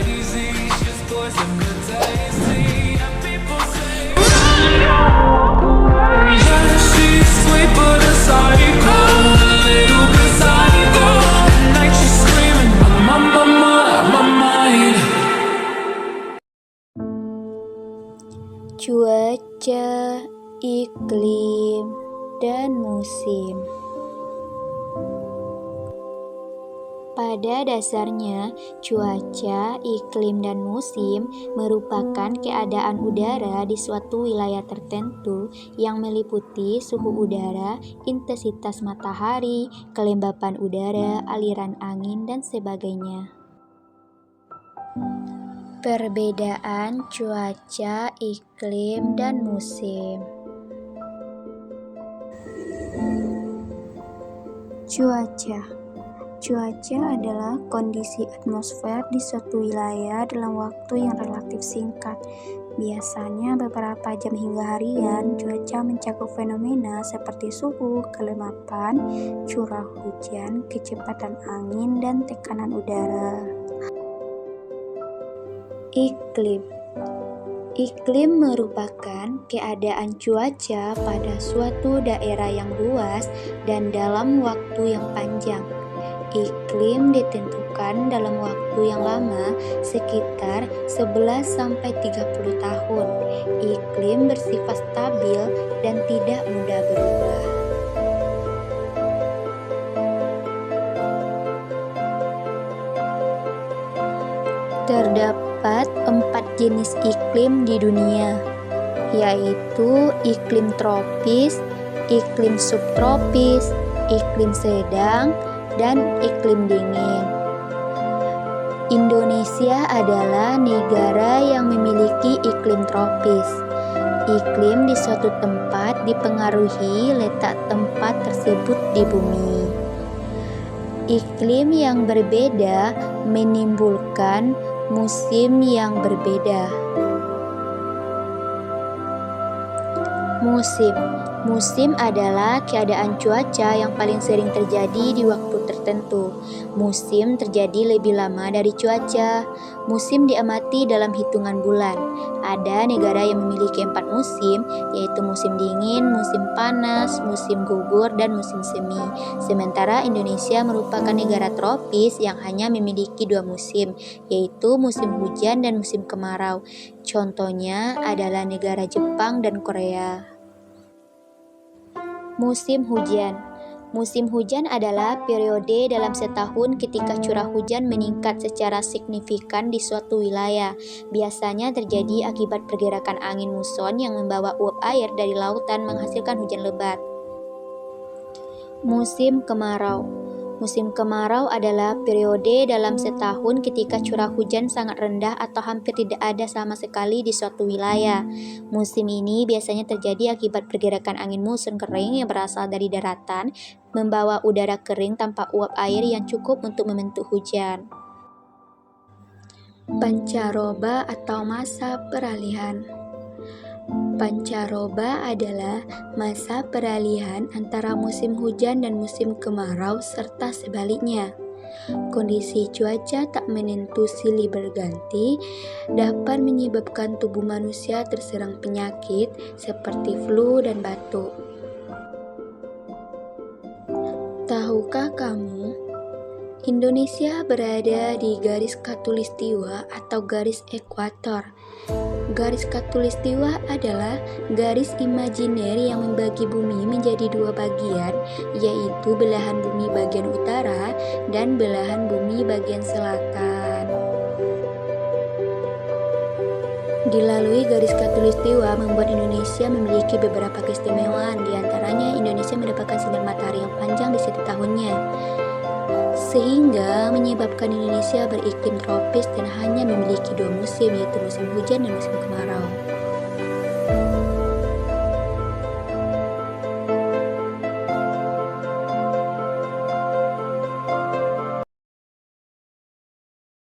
crazy. Just boys that could taste me. And people say, yeah, she's sweet but a psycho, a little bit psycho. At night she's screaming, my mind. Cuaca, iklim, dan musim. Pada dasarnya, cuaca, iklim, dan musim merupakan keadaan udara di suatu wilayah tertentu yang meliputi suhu udara, intensitas matahari, kelembapan udara, aliran angin, dan sebagainya. Perbedaan cuaca, iklim, dan musim. Cuaca adalah kondisi atmosfer di suatu wilayah dalam waktu yang relatif singkat. Biasanya beberapa jam hingga harian, cuaca mencakup fenomena seperti suhu, kelembapan, curah hujan, kecepatan angin, dan tekanan udara. Iklim merupakan keadaan cuaca pada suatu daerah yang luas dan dalam waktu yang panjang. Iklim ditentukan dalam waktu yang lama, sekitar 11-30 tahun. Iklim bersifat stabil dan tidak mudah berubah. Terdapat 4 jenis iklim di dunia, yaitu iklim tropis, iklim subtropis, iklim sedang, dan iklim dingin. Indonesia adalah negara yang memiliki iklim tropis. Iklim di suatu tempat dipengaruhi letak tempat tersebut di bumi. Iklim yang berbeda menimbulkan musim yang berbeda. Musim adalah keadaan cuaca yang paling sering terjadi di waktu tertentu. Musim terjadi lebih lama dari cuaca. Musim diamati dalam hitungan bulan. Ada negara yang memiliki 4 musim, yaitu musim dingin, musim panas, musim gugur, dan musim semi. Sementara Indonesia merupakan negara tropis yang hanya memiliki 2 musim, yaitu musim hujan dan musim kemarau. Contohnya adalah negara Jepang dan Korea. Musim hujan adalah periode dalam setahun ketika curah hujan meningkat secara signifikan di suatu wilayah. Biasanya terjadi akibat pergerakan angin muson yang membawa uap air dari lautan menghasilkan hujan lebat. Musim kemarau adalah periode dalam setahun ketika curah hujan sangat rendah atau hampir tidak ada sama sekali di suatu wilayah. Musim ini biasanya terjadi akibat pergerakan angin muson kering yang berasal dari daratan, membawa udara kering tanpa uap air yang cukup untuk membentuk hujan. Pancaroba atau masa peralihan. Pancaroba adalah masa peralihan antara musim hujan dan musim kemarau serta sebaliknya. Kondisi cuaca tak menentu silih berganti dapat menyebabkan tubuh manusia terserang penyakit seperti flu dan batuk. Tahukah kamu, Indonesia berada di garis khatulistiwa atau garis ekuator. Garis khatulistiwa adalah garis imajiner yang membagi bumi menjadi 2 bagian, yaitu belahan bumi bagian utara dan belahan bumi bagian selatan. Dilalui garis khatulistiwa membuat Indonesia memiliki beberapa keistimewaan, di antaranya Indonesia mendapatkan sinar matahari yang panjang di setiap tahunnya, sehingga menyebabkan Indonesia beriklim tropis dan hanya memiliki 2 musim, yaitu musim hujan dan musim kemarau.